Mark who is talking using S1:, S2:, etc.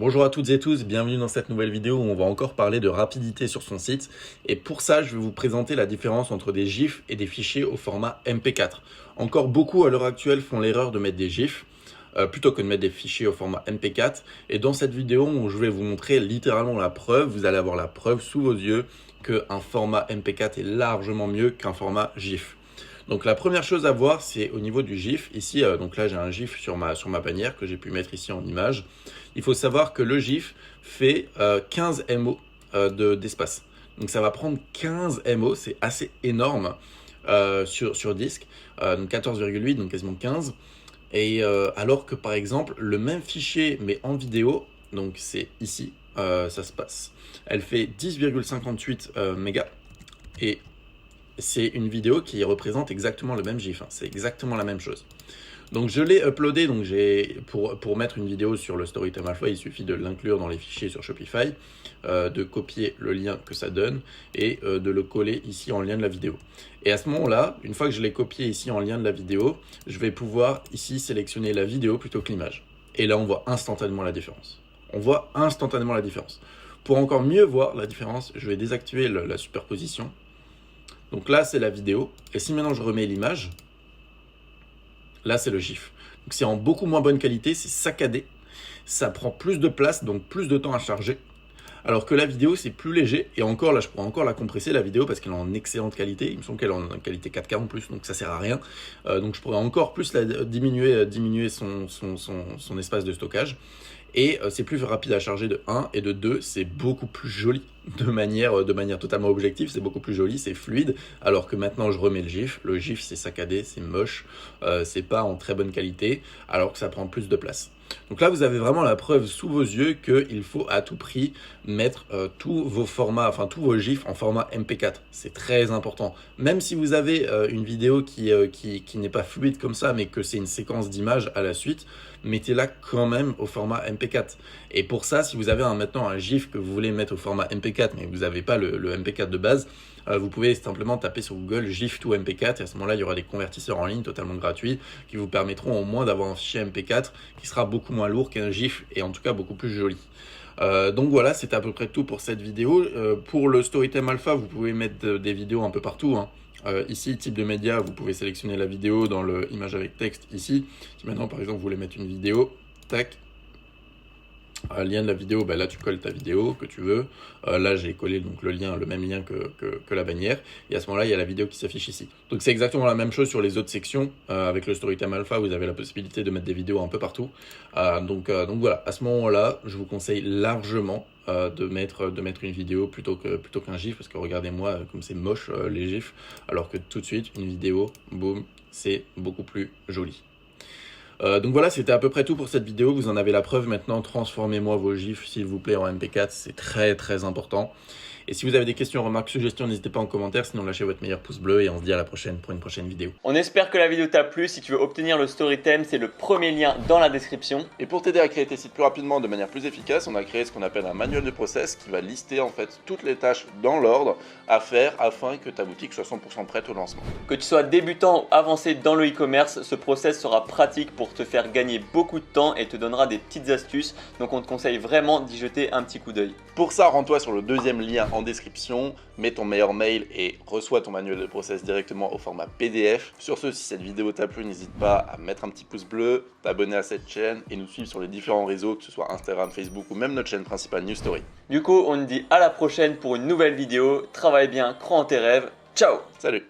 S1: Bonjour à toutes et tous, bienvenue dans cette nouvelle vidéo où on va encore parler de rapidité sur son site. Et pour ça, je vais vous présenter la différence entre des GIFs et des fichiers au format MP4. Encore beaucoup à l'heure actuelle font l'erreur de mettre des GIFs plutôt que de mettre des fichiers au format MP4. Et dans cette vidéo, je vais vous montrer littéralement la preuve. Vous allez avoir la preuve sous vos yeux qu'un format MP4 est largement mieux qu'un format GIF. Donc la première chose à voir, c'est au niveau du GIF. Ici, donc là j'ai un GIF sur ma bannière que j'ai pu mettre ici en image. Il faut savoir que le GIF fait 15 MO d'espace. Donc ça va prendre 15 MO, c'est assez énorme sur disque. Donc 14,8, donc quasiment 15. Et alors que par exemple, le même fichier mais en vidéo, donc c'est ici, ça se passe. Elle fait 10,58 mégas et c'est une vidéo qui représente exactement le même GIF, hein. C'est exactement la même chose. Donc je l'ai uploadé, donc pour mettre une vidéo sur le Storytime Alpha, il suffit de l'inclure dans les fichiers sur Shopify, de copier le lien que ça donne et de le coller ici en lien de la vidéo. Et à ce moment-là, une fois que je l'ai copié ici en lien de la vidéo, je vais pouvoir ici sélectionner la vidéo plutôt que l'image. Et là, on voit instantanément la différence. On voit instantanément la différence. Pour encore mieux voir la différence, je vais désactiver la superposition. Donc là, c'est la vidéo. Et si maintenant je remets l'image, là, c'est le GIF. Donc c'est en beaucoup moins bonne qualité, c'est saccadé. Ça prend plus de place, donc plus de temps à charger. Alors que la vidéo, c'est plus léger. Et encore, là, je pourrais encore la compresser, la vidéo, parce qu'elle est en excellente qualité. Il me semble qu'elle est en qualité 4K en plus, donc ça sert à rien. Donc je pourrais encore plus diminuer son espace de stockage. Et c'est plus rapide à charger de 1 et de 2, c'est beaucoup plus joli de manière totalement objective, c'est beaucoup plus joli, c'est fluide, alors que maintenant je remets le GIF c'est saccadé, c'est moche, c'est pas en très bonne qualité, alors que ça prend plus de place. Donc là vous avez vraiment la preuve sous vos yeux qu'il faut à tout prix mettre tous vos formats, enfin tous vos GIFs en format MP4, c'est très important. Même si vous avez une vidéo qui n'est pas fluide comme ça, mais que c'est une séquence d'images à la suite, mettez-la quand même au format MP4. Et pour ça, si vous avez maintenant un GIF que vous voulez mettre au format MP4, mais vous n'avez pas le MP4 de base, vous pouvez simplement taper sur Google GIF to MP4 et à ce moment-là, il y aura des convertisseurs en ligne totalement gratuits qui vous permettront au moins d'avoir un fichier MP4 qui sera beaucoup moins lourd qu'un GIF et en tout cas beaucoup plus joli. Donc voilà, c'est à peu près tout pour cette vidéo. Pour le Storytime Alpha, vous pouvez mettre des vidéos un peu partout, hein. Ici, type de média, vous pouvez sélectionner la vidéo dans le image avec texte ici. Si maintenant, par exemple, vous voulez mettre une vidéo, tac, lien de la vidéo, là tu colles ta vidéo que tu veux. Là j'ai collé donc le même lien que la bannière. Et à ce moment-là, il y a la vidéo qui s'affiche ici. Donc c'est exactement la même chose sur les autres sections. Avec le Storytime Alpha, vous avez la possibilité de mettre des vidéos un peu partout. Donc voilà, à ce moment-là, je vous conseille largement de mettre une vidéo plutôt qu'un GIF, parce que regardez-moi comme c'est moche les GIFs, alors que tout de suite, une vidéo, boum, c'est beaucoup plus joli. Donc voilà, c'était à peu près tout pour cette vidéo. Vous en avez la preuve maintenant. Transformez-moi vos GIFs, s'il vous plaît, en MP4. C'est très très important. Et si vous avez des questions, remarques, suggestions, n'hésitez pas en commentaire. Sinon, lâchez votre meilleur pouce bleu et on se dit à la prochaine pour une prochaine vidéo.
S2: On espère que la vidéo t'a plu. Si tu veux obtenir le Storytime, c'est le premier lien dans la description.
S3: Et pour t'aider à créer tes sites plus rapidement de manière plus efficace, on a créé ce qu'on appelle un manuel de process qui va lister en fait toutes les tâches dans l'ordre à faire afin que ta boutique soit 100% prête au lancement.
S2: Que tu sois débutant ou avancé dans le e-commerce, ce process sera pratique pour te faire gagner beaucoup de temps et te donnera des petites astuces. Donc on te conseille vraiment d'y jeter un petit coup d'œil.
S3: Pour ça, rends-toi sur le deuxième lien en description, mets ton meilleur mail et reçois ton manuel de process directement au format PDF. Sur ce, si cette vidéo t'a plu, n'hésite pas à mettre un petit pouce bleu, t'abonner à cette chaîne et nous suivre sur les différents réseaux, que ce soit Instagram, Facebook ou même notre chaîne principale New Story.
S2: Du coup, on te dit à la prochaine pour une nouvelle vidéo. Travaille bien, crois en tes rêves. Ciao!
S3: Salut!